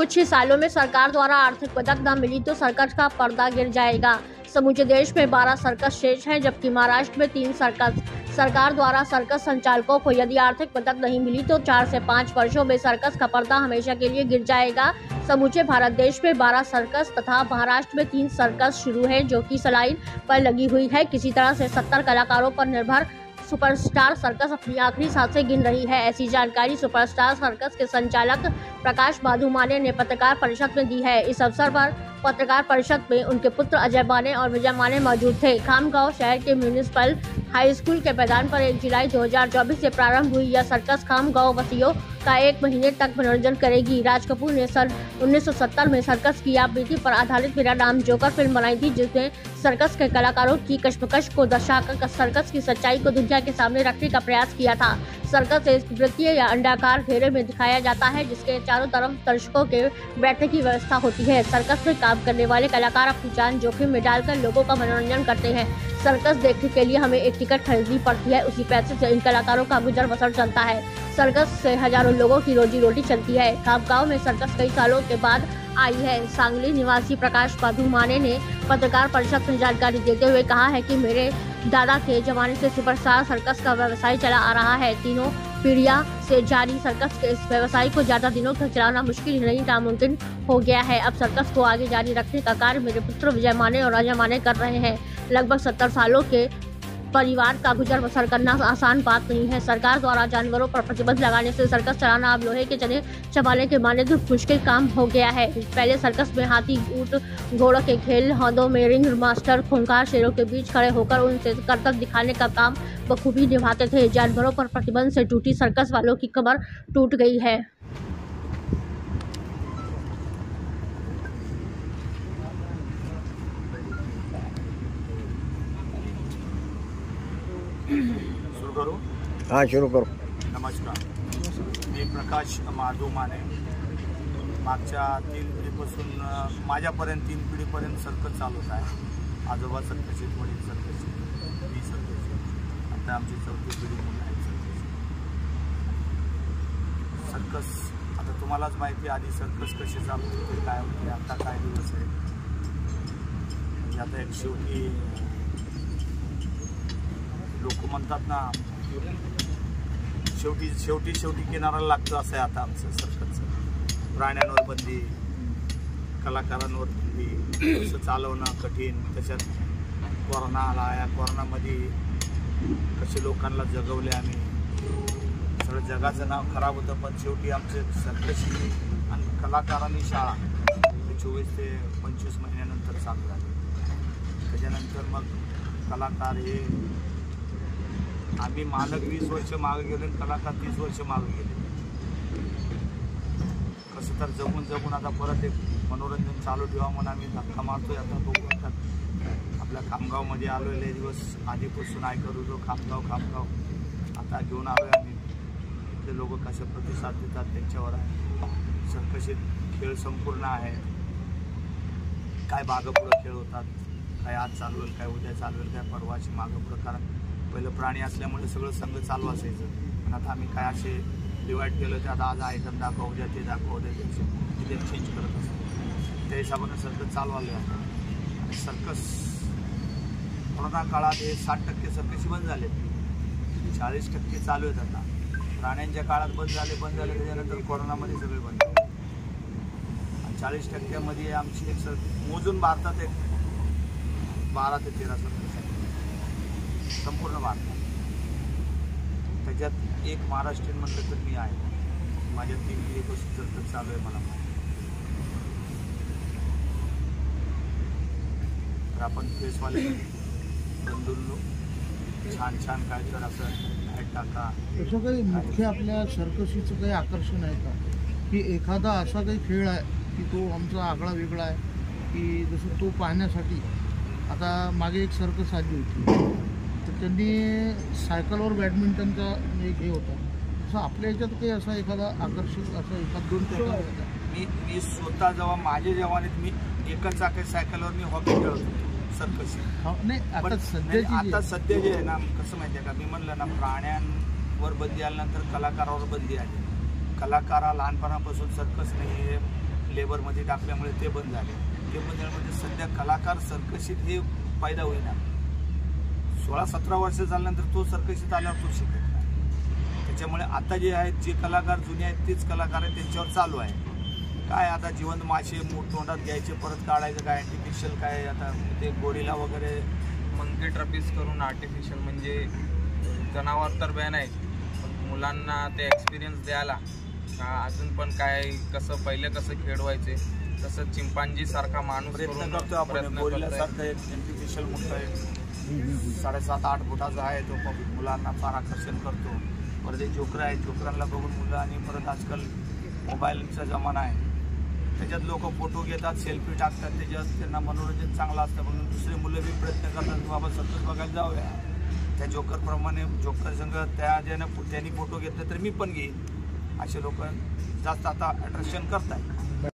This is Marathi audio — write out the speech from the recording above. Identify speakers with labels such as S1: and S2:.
S1: कुछ ही सालों में सरकार द्वारा आर्थिक मदद न मिली तो सर्कस का पर्दा गिर जाएगा। समूचे देश में 12 सर्कस शेष हैं, जबकि महाराष्ट्र में 3 सर्कस। सरकार द्वारा सर्कस संचालकों को यदि आर्थिक मदद नहीं मिली तो 4 से 5 वर्षों में सर्कस का पर्दा हमेशा के लिए गिर जाएगा। समूचे भारत देश में 12 सर्कस तथा महाराष्ट्र में 3 सर्कस शुरू है, जो कि सलाइन पर लगी हुई है। किसी तरह से 70 कलाकारों पर निर्भर सुपरस्टार सर्कस अपनी आखिरी सांसें गिन रही है। ऐसी जानकारी सुपरस्टार सर्कस के संचालक प्रकाश माधु माने ने पत्रकार परिषद में दी है। इस अवसर पर पत्रकार परिषद में उनके पुत्र अजय माने और विजय माने मौजूद थे। खामगांव शहर के म्यूनिसिपल हाई स्कूल के मैदान पर 1 जुलाई 2024 से प्रारंभ हुई यह सर्कस खामगांव वासियों का 1 महीने तक मनोरंजन करेगी। राज कपूर ने सन 1970 में सर्कस की आप बीती पर आधारित मेरा नाम जोकर फिल्म बनाई थी, जिसमें सर्कस के कलाकारों की कश्मकश को दर्शाकर सर्कस की सच्चाई को दुनिया के सामने रखने का प्रयास किया था। सर्कस एक वृत्तीय या अंडाकार घेरे में दिखाया जाता है, जिसके चारों तरफ दर्शकों के बैठने की व्यवस्था होती है। सर्कस में काम करने वाले कलाकार अपनी जान जोखिम में डालकर लोगों का मनोरंजन करते हैं। सर्कस देखने के लिए हमें एक टिकट खरीदनी पड़ती है, उसी पैसे से इन कलाकारों का गुजर बसर चलता है। सर्कस से हजारों लोगों की रोजी रोटी चलती है। खामगांव में सर्कस कई सालों के बाद आई है। सांगली निवासी प्रकाश माधु माने ने पत्रकार परिषद में जानकारी देते हुए कहा है कि मेरे दादा के जमाने से सुपरस्टार सर्कस का व्यवसाय चला आ रहा है। तीनों पीढ़ियां से जारी सर्कस के इस व्यवसाय को ज्यादा दिनों तक चलाना मुश्किल नहीं नामुमकिन हो गया है। अब सर्कस को आगे जारी रखने का कार्य मेरे पुत्र विजय माने और अजय माने कर रहे हैं। लगभग 70 सालों के परिवार का गुजर बसर करना आसान बात नहीं है। सरकार द्वारा जानवरों पर प्रतिबंध लगाने से सर्कस चलाना अब लोहे के चने चबाने के माने तो मुश्किल काम हो गया है। पहले सर्कस में हाथी, ऊंट, घोड़ों के खेल, हौदों में रिंग मास्टर खूंखार शेरों के बीच खड़े होकर उनसे करतब दिखाने का काम बखूबी निभाते थे। जानवरों पर प्रतिबंध से टूटी सर्कस वालों की कमर टूट गई है।
S2: शुरू करू?
S3: हाँ, शुरू करो।
S2: नमस्कार, मी प्रकाश माधू माने। मागच्या 3 पिढीपासून माझ्यापर्यंत 3 पिढीपर्यंत सर्कस चालवत आहे। आजोबा सर्कस, वडील सर्कस, मी सर्कस, आता आमची 4थी पिढी मुलं आहेत सर्कस। आता तुम्हालाच माहिती आहे आधी सर्कस कशी चालू होते, काय होते, आता काय दिवस आहे। म्हणजे आता एक शेवटी लोक म्हणतात ना, शेवटी किनाराला लागतं असं आहे आता आमचं सर्कसचं। प्राण्यांवर बंदी, कलाकारांवर बंदी, कसं चालवणं कठीण। त्याच्यात कोरोना आला, या कोरोनामध्ये कसे लोकांना जगवले आम्ही, सगळं जगाचं नाव खराब होतं। पण शेवटी आमचे सर्कसची आणि कलाकारांनी शाळा 24 ते 25 महिन्यानंतर चालू झाली। त्याच्यानंतर मग कलाकार हे आम्ही मालक 20 वर्ष मागे गेले, कलाकार 30 वर्ष मागे गेले। कसं तर जगून आता परत एक मनोरंजन चालू ठेवा म्हणून आम्ही धक्का मारतोय। आता बघू, आता आपल्या खामगावमध्ये आलो, लय दिवस आधीपासून ऐकत होतो खामगाव आता घेऊन आलो आहे आम्ही। इथले लोक कसे प्रतिसाद देतात त्यांच्यावर आहे। सर्कशी खेळ संपूर्ण आहे, काय मागं पुढं खेळ होतात, काय आज चालवेल, काय उद्या चालवेल, काय परवाची मागं पुढं। कारण पहिलं प्राणी असल्यामुळे सगळं संघ चालू असायचं, पण आता आम्ही काय असे डिवाईड केलं, त्यात आज आयटम दाखव, उद्या ते दाखव, उद्या ते चेंज करत असतो। त्या हिशोबाने सर्कस चालू आले आहे। आणि सर्कस कोरोना काळात हे 60% सर्कशी बंद झाले, 40% चालू आहेत आता। प्राण्यांच्या काळात बंद झाले, त्याच्यानंतर कोरोनामध्ये सगळे बंद। आणि 40%मध्ये आमची एक मोजून भारतात एक 12 ते 13 सर्कस संपूर्ण भारतात। त्याच्यात एक महाराष्ट्रीयन म्हटलं तर मी आहे। माझ्या 3 पिढीपासून सर्कस चालू आहे मला। तर आपण फेसवाले बंधूंनो छान काय तर असं ॲड टाका।
S4: असं काही मुख्य आपल्या सर्कशीचं काही आकर्षण आहे का, की एखादा असा काही खेळ आहे की तो आमचा आगळा वेगळा आहे, की जसं तो पाहण्यासाठी आता मागे एक सर्कस आली होती, तर त्यांनी सायकलवर बॅडमिंटनचा एक हे होता। असं आपल्या ह्याच्यात काही असा एखादा आकर्षक असं 1-2 प्रकार होता?
S2: मी स्वतः जेव्हा माझ्या जवानीत मी एकच चाकी सायकलवर मी हॉकी खेळत होतो सर्कस।
S4: नाही, आता
S2: सध्या जे आहे ना, कसं माहिती आहे का, मी म्हणलं ना, प्राण्यांवर बंदी आल्यानंतर कलाकारावर बंदी आली। कलाकारा लहानपणापासून सर्कस नाही, लेबरमध्ये टाकल्यामुळे ते बंद झाले. ते बंद झाल्यामुळे सध्या कलाकार सर्कशीत हे फायदा होईना. 16-17 वर्ष झाल्यानंतर तो सर्कशीत आल्यावर तो शिकत नाही. त्याच्यामुळे आता जे आहेत, जे कलाकार जुने आहेत तेच कलाकार आहेत, त्यांच्यावर चालू आहे. काय आता जिवंत मासे तोंडात घ्यायचे, परत काढायचं, काय आर्टिफिशियल काय आता ते गोरिला वगैरे
S3: मंकी ट्रॅपिस करून आर्टिफिशियल म्हणजे जनावर तर बॅन आहे, पण मुलांना ते एक्सपिरियन्स द्यायला अजून पण काय कसं पहिले कसं खेळवायचे तसं चिंपांजी सारखा माणूस
S2: प्रयत्न करतो आपण. गोरिलासारखं एक आर्टिफिशियल मोठं आहे, 7.5-8 फुटाचा आहे, तो मुलांना फार आकर्षण करतो. परत एक जोकर आहे, जोकरांना बघून मुलं, आणि परत आजकाल मोबाईलचा जमाना आहे, त्याच्यात लोक फोटो घेतात, सेल्फी टाकतात, त्याच्यात त्यांना मनोरंजन चांगलं असतं. म्हणून दुसरे मुलं बी प्रयत्न करतात बाबा सर्कस बघायला जाऊया, त्या जोकरप्रमाणे जोकर संघ त्यांनी फोटो घेतले तर मी पण घेईन, असे लोक जास्त आता अट्रॅक्शन करतात.